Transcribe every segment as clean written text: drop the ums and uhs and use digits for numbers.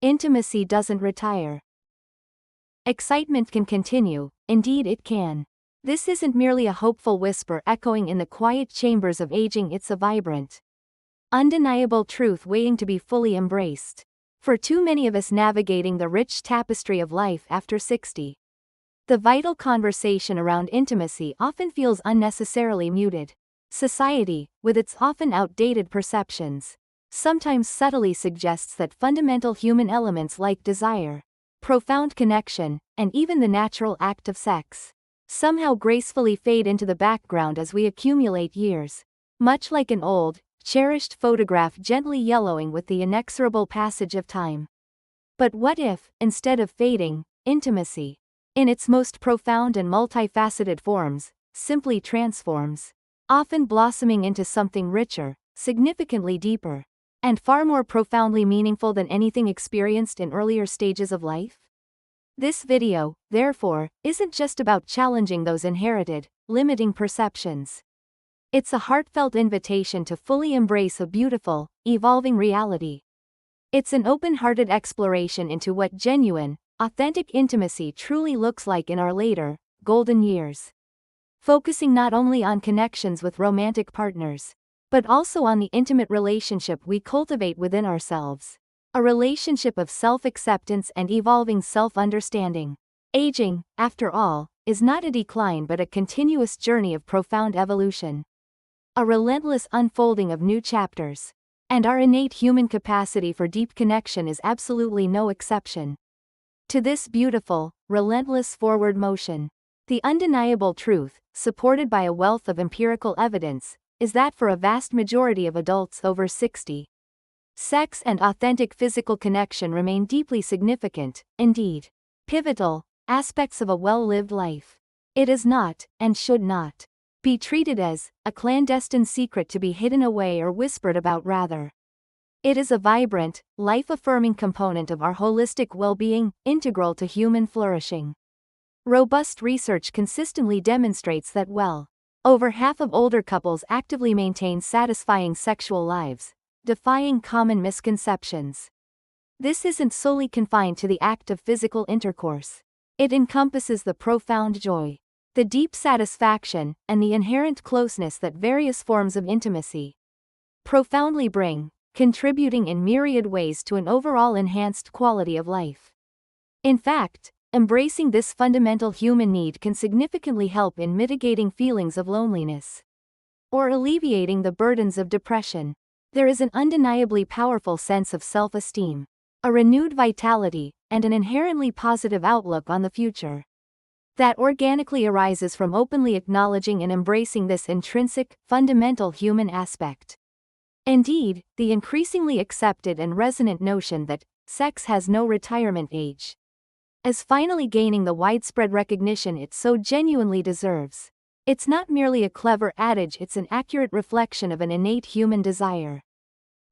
Intimacy doesn't retire. Excitement can continue, indeed it can. This isn't merely a hopeful whisper echoing in the quiet chambers of aging, it's a vibrant, undeniable truth waiting to be fully embraced. For too many of us navigating the rich tapestry of life after 60, the vital conversation around intimacy often feels unnecessarily muted. Society, with its often outdated perceptions, sometimes subtly suggests that fundamental human elements like desire, profound connection, and even the natural act of sex somehow gracefully fade into the background as we accumulate years, much like an old, cherished photograph gently yellowing with the inexorable passage of time. But what if, instead of fading, intimacy, in its most profound and multifaceted forms, simply transforms, often blossoming into something richer, significantly deeper, and far more profoundly meaningful than anything experienced in earlier stages of life? This video, therefore, isn't just about challenging those inherited, limiting perceptions. It's a heartfelt invitation to fully embrace a beautiful, evolving reality. It's an open-hearted exploration into what genuine, authentic intimacy truly looks like in our later, golden years. Focusing not only on connections with romantic partners, but also on the intimate relationship we cultivate within ourselves. A relationship of self-acceptance and evolving self-understanding. Aging, after all, is not a decline but a continuous journey of profound evolution. A relentless unfolding of new chapters. And our innate human capacity for deep connection is absolutely no exception to this beautiful, relentless forward motion. The undeniable truth, supported by a wealth of empirical evidence, is that for a vast majority of adults over 60, sex and authentic physical connection remain deeply significant, indeed, pivotal, aspects of a well-lived life. It is not, and should not, be treated as a clandestine secret to be hidden away or whispered about. Rather, it is a vibrant, life-affirming component of our holistic well-being, integral to human flourishing. Robust research consistently demonstrates that over half of older couples actively maintain satisfying sexual lives, defying common misconceptions. This isn't solely confined to the act of physical intercourse. It encompasses the profound joy, the deep satisfaction, and the inherent closeness that various forms of intimacy profoundly bring, contributing in myriad ways to an overall enhanced quality of life. In fact, embracing this fundamental human need can significantly help in mitigating feelings of loneliness or alleviating the burdens of depression. There is an undeniably powerful sense of self-esteem, a renewed vitality, and an inherently positive outlook on the future that organically arises from openly acknowledging and embracing this intrinsic, fundamental human aspect. Indeed, the increasingly accepted and resonant notion that sex has no retirement age is finally gaining the widespread recognition it so genuinely deserves. It's not merely a clever adage, it's an accurate reflection of an innate human desire.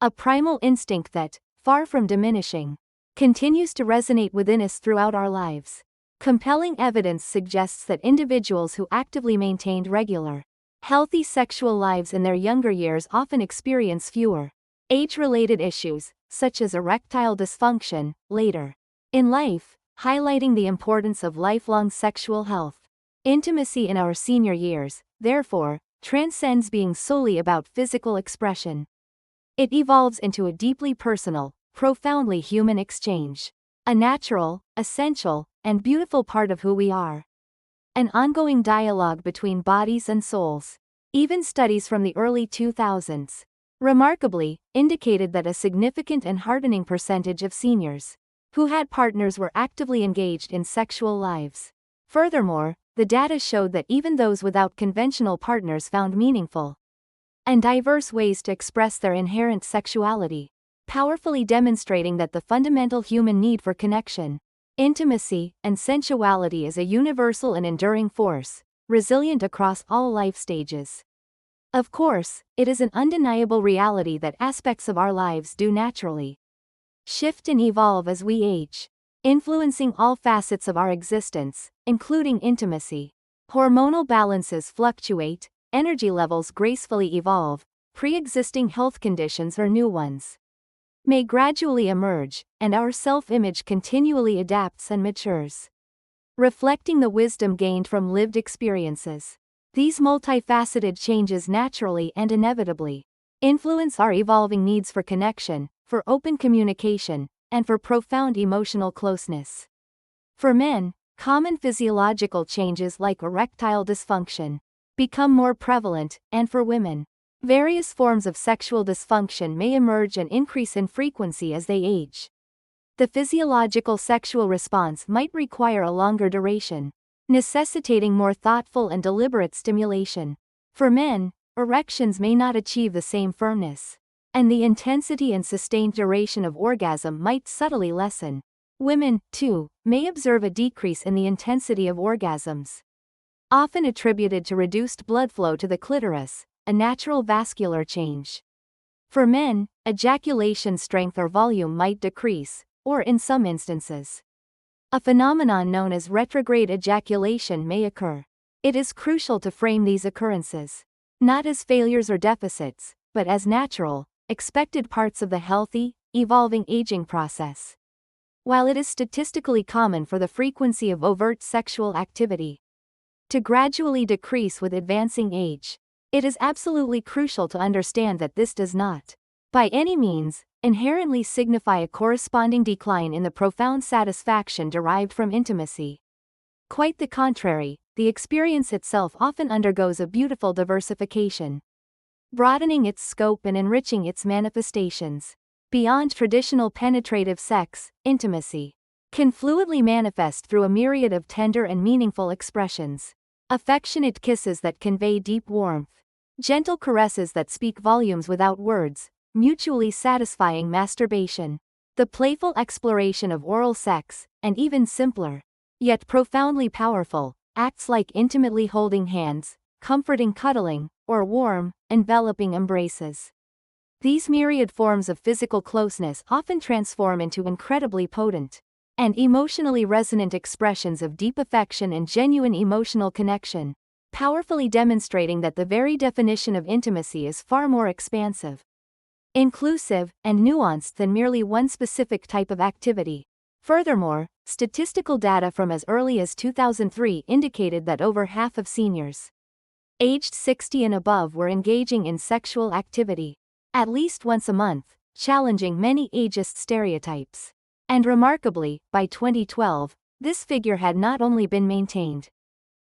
A primal instinct that, far from diminishing, continues to resonate within us throughout our lives. Compelling evidence suggests that individuals who actively maintained regular, healthy sexual lives in their younger years often experience fewer age-related issues, such as erectile dysfunction, later in life, highlighting the importance of lifelong sexual health. Intimacy in our senior years, therefore, transcends being solely about physical expression. It evolves into a deeply personal, profoundly human exchange. A natural, essential, and beautiful part of who we are. An ongoing dialogue between bodies and souls. Even studies from the early 2000s, remarkably, indicated that a significant and heartening percentage of seniors who had partners were actively engaged in sexual lives. Furthermore, the data showed that even those without conventional partners found meaningful and diverse ways to express their inherent sexuality, powerfully demonstrating that the fundamental human need for connection, intimacy, and sensuality is a universal and enduring force, resilient across all life stages. Of course, it is an undeniable reality that aspects of our lives do naturally shift and evolve as we age, influencing all facets of our existence, including intimacy. Hormonal balances fluctuate, energy levels gracefully evolve, pre-existing health conditions or new ones may gradually emerge, and our self-image continually adapts and matures. Reflecting the wisdom gained from lived experiences, these multifaceted changes naturally and inevitably influence our evolving needs for connection, for open communication, and for profound emotional closeness. For men, common physiological changes like erectile dysfunction become more prevalent, and for women, various forms of sexual dysfunction may emerge and increase in frequency as they age. The physiological sexual response might require a longer duration, necessitating more thoughtful and deliberate stimulation. For men, erections may not achieve the same firmness, and the intensity and sustained duration of orgasm might subtly lessen. Women, too, may observe a decrease in the intensity of orgasms, often attributed to reduced blood flow to the clitoris, a natural vascular change. For men, ejaculation strength or volume might decrease, or in some instances, a phenomenon known as retrograde ejaculation may occur. It is crucial to frame these occurrences not as failures or deficits, but as natural, expected parts of the healthy, evolving aging process. While it is statistically common for the frequency of overt sexual activity to gradually decrease with advancing age, it is absolutely crucial to understand that this does not, by any means, inherently signify a corresponding decline in the profound satisfaction derived from intimacy. Quite the contrary, the experience itself often undergoes a beautiful diversification, broadening its scope and enriching its manifestations. Beyond traditional penetrative sex, intimacy can fluidly manifest through a myriad of tender and meaningful expressions. Affectionate kisses that convey deep warmth, gentle caresses that speak volumes without words, mutually satisfying masturbation, the playful exploration of oral sex, and even simpler, yet profoundly powerful, acts like intimately holding hands, comforting cuddling, or warm, enveloping embraces. These myriad forms of physical closeness often transform into incredibly potent and emotionally resonant expressions of deep affection and genuine emotional connection, powerfully demonstrating that the very definition of intimacy is far more expansive, inclusive, and nuanced than merely one specific type of activity. Furthermore, statistical data from as early as 2003 indicated that over half of seniors aged 60 and above were engaging in sexual activity at least once a month, challenging many ageist stereotypes. And remarkably, by 2012, this figure had not only been maintained,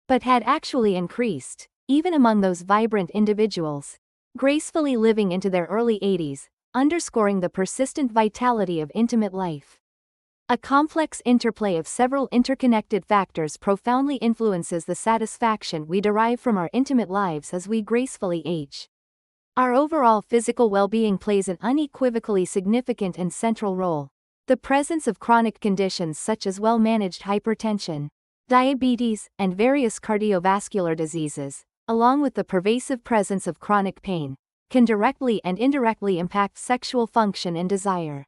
but had actually increased, even among those vibrant individuals, gracefully living into their early 80s, underscoring the persistent vitality of intimate life. A complex interplay of several interconnected factors profoundly influences the satisfaction we derive from our intimate lives as we gracefully age. Our overall physical well-being plays an unequivocally significant and central role. The presence of chronic conditions such as well-managed hypertension, diabetes, and various cardiovascular diseases, along with the pervasive presence of chronic pain, can directly and indirectly impact sexual function and desire.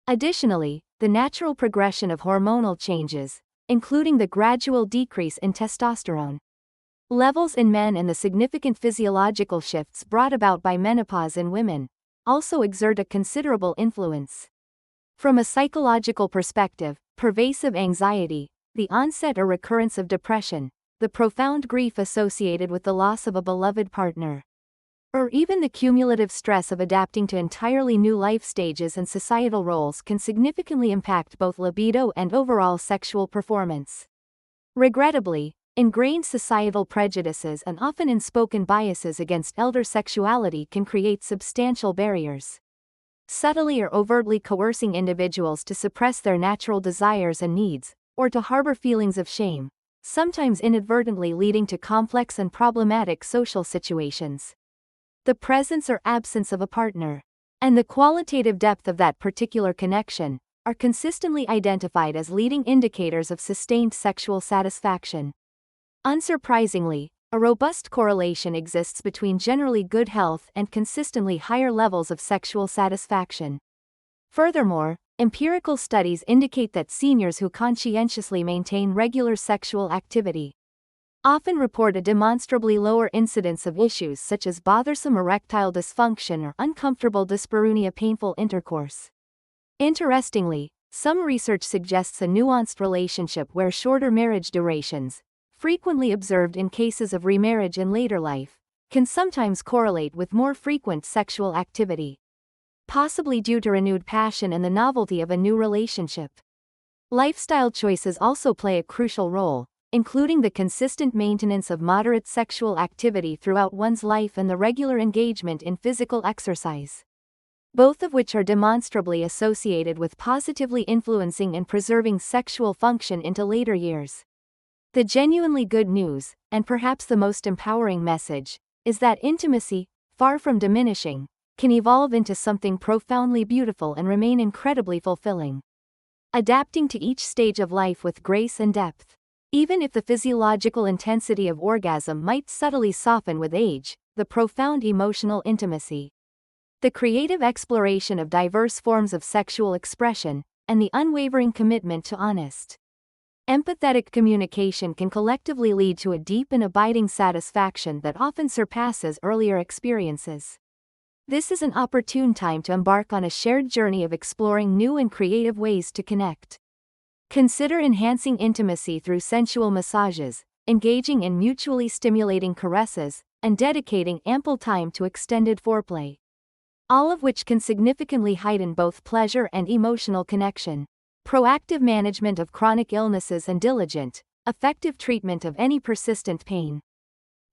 Additionally, the natural progression of hormonal changes, including the gradual decrease in testosterone levels in men and the significant physiological shifts brought about by menopause in women, also exert a considerable influence. From a psychological perspective, pervasive anxiety, the onset or recurrence of depression, the profound grief associated with the loss of a beloved partner, or even the cumulative stress of adapting to entirely new life stages and societal roles can significantly impact both libido and overall sexual performance. Regrettably, ingrained societal prejudices and often unspoken biases against elder sexuality can create substantial barriers, subtly or overtly coercing individuals to suppress their natural desires and needs, or to harbor feelings of shame, sometimes inadvertently leading to complex and problematic social situations. The presence or absence of a partner, and the qualitative depth of that particular connection, are consistently identified as leading indicators of sustained sexual satisfaction. Unsurprisingly, a robust correlation exists between generally good health and consistently higher levels of sexual satisfaction. Furthermore, empirical studies indicate that seniors who conscientiously maintain regular sexual activity often report a demonstrably lower incidence of issues such as bothersome erectile dysfunction or uncomfortable dyspareunia, painful intercourse. Interestingly, some research suggests a nuanced relationship where shorter marriage durations, frequently observed in cases of remarriage in later life, can sometimes correlate with more frequent sexual activity, possibly due to renewed passion and the novelty of a new relationship. Lifestyle choices also play a crucial role, including the consistent maintenance of moderate sexual activity throughout one's life and the regular engagement in physical exercise, both of which are demonstrably associated with positively influencing and preserving sexual function into later years. The genuinely good news, and perhaps the most empowering message, is that intimacy, far from diminishing, can evolve into something profoundly beautiful and remain incredibly fulfilling, adapting to each stage of life with grace and depth. Even if the physiological intensity of orgasm might subtly soften with age, the profound emotional intimacy, the creative exploration of diverse forms of sexual expression, and the unwavering commitment to honest, empathetic communication can collectively lead to a deep and abiding satisfaction that often surpasses earlier experiences. This is an opportune time to embark on a shared journey of exploring new and creative ways to connect. Consider enhancing intimacy through sensual massages, engaging in mutually stimulating caresses, and dedicating ample time to extended foreplay, all of which can significantly heighten both pleasure and emotional connection. Proactive management of chronic illnesses and diligent, effective treatment of any persistent pain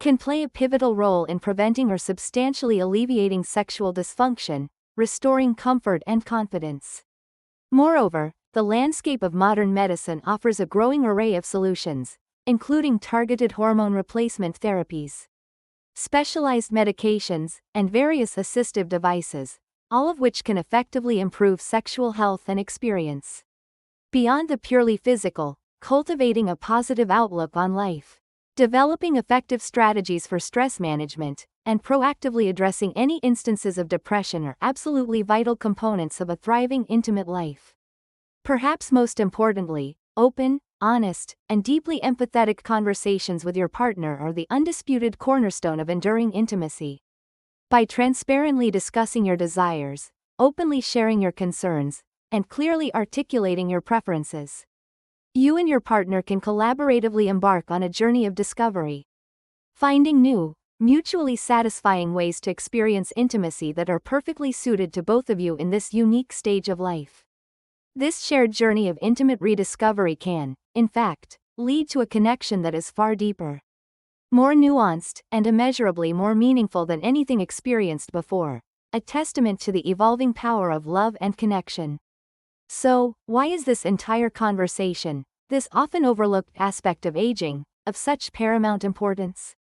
can play a pivotal role in preventing or substantially alleviating sexual dysfunction, restoring comfort and confidence. Moreover, the landscape of modern medicine offers a growing array of solutions, including targeted hormone replacement therapies, specialized medications, and various assistive devices, all of which can effectively improve sexual health and experience. Beyond the purely physical, cultivating a positive outlook on life, developing effective strategies for stress management, and proactively addressing any instances of depression are absolutely vital components of a thriving intimate life. Perhaps most importantly, open, honest, and deeply empathetic conversations with your partner are the undisputed cornerstone of enduring intimacy. By transparently discussing your desires, openly sharing your concerns, and clearly articulating your preferences, you and your partner can collaboratively embark on a journey of discovery, finding new, mutually satisfying ways to experience intimacy that are perfectly suited to both of you in this unique stage of life. This shared journey of intimate rediscovery can, in fact, lead to a connection that is far deeper, more nuanced, and immeasurably more meaningful than anything experienced before, a testament to the evolving power of love and connection. So, why is this entire conversation, this often overlooked aspect of aging, of such paramount importance?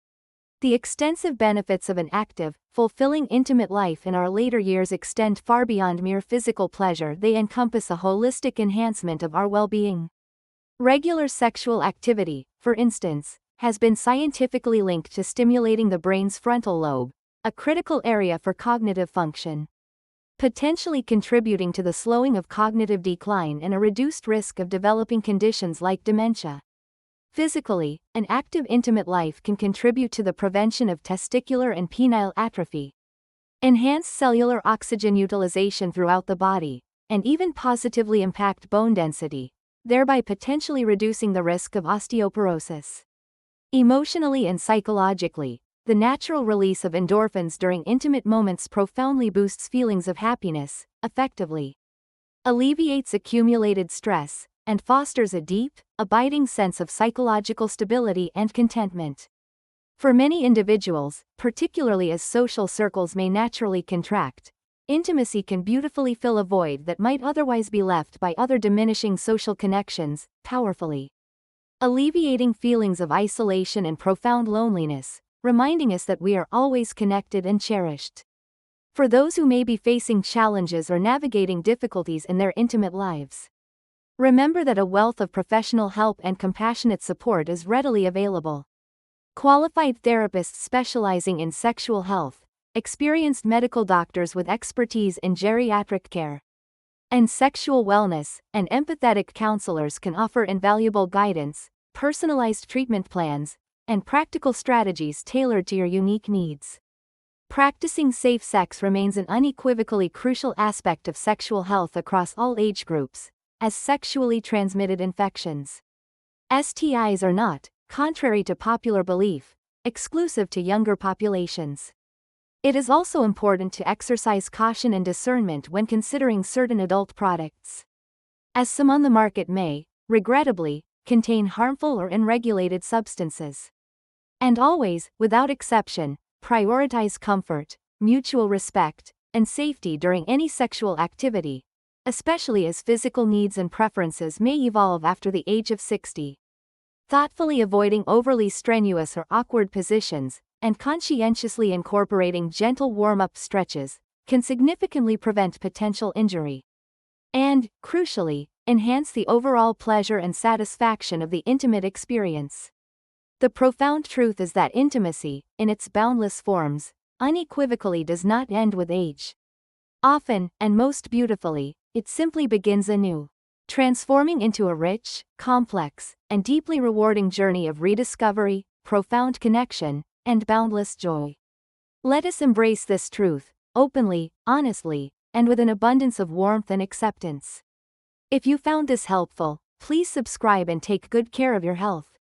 The extensive benefits of an active, fulfilling intimate life in our later years extend far beyond mere physical pleasure. They encompass a holistic enhancement of our well-being. Regular sexual activity, for instance, has been scientifically linked to stimulating the brain's frontal lobe, a critical area for cognitive function, potentially contributing to the slowing of cognitive decline and a reduced risk of developing conditions like dementia. Physically, an active intimate life can contribute to the prevention of testicular and penile atrophy, enhance cellular oxygen utilization throughout the body, and even positively impact bone density, thereby potentially reducing the risk of osteoporosis. Emotionally and psychologically, the natural release of endorphins during intimate moments profoundly boosts feelings of happiness, effectively alleviates accumulated stress, and fosters a deep, abiding sense of psychological stability and contentment. For many individuals, particularly as social circles may naturally contract, intimacy can beautifully fill a void that might otherwise be left by other diminishing social connections, powerfully alleviating feelings of isolation and profound loneliness, reminding us that we are always connected and cherished. For those who may be facing challenges or navigating difficulties in their intimate lives, remember that a wealth of professional help and compassionate support is readily available. Qualified therapists specializing in sexual health, experienced medical doctors with expertise in geriatric care and sexual wellness, and empathetic counselors can offer invaluable guidance, personalized treatment plans, and practical strategies tailored to your unique needs. Practicing safe sex remains an unequivocally crucial aspect of sexual health across all age groups, as sexually transmitted infections. STIs are not, contrary to popular belief, exclusive to younger populations. It is also important to exercise caution and discernment when considering certain adult products, as some on the market may, regrettably, contain harmful or unregulated substances. And always, without exception, prioritize comfort, mutual respect, and safety during any sexual activity, especially as physical needs and preferences may evolve after the age of 60. Thoughtfully avoiding overly strenuous or awkward positions, and conscientiously incorporating gentle warm-up stretches, can significantly prevent potential injury. And, crucially, enhance the overall pleasure and satisfaction of the intimate experience. The profound truth is that intimacy, in its boundless forms, unequivocally does not end with age. Often, and most beautifully, it simply begins anew, transforming into a rich, complex, and deeply rewarding journey of rediscovery, profound connection, and boundless joy. Let us embrace this truth, openly, honestly, and with an abundance of warmth and acceptance. If you found this helpful, please subscribe and take good care of your health.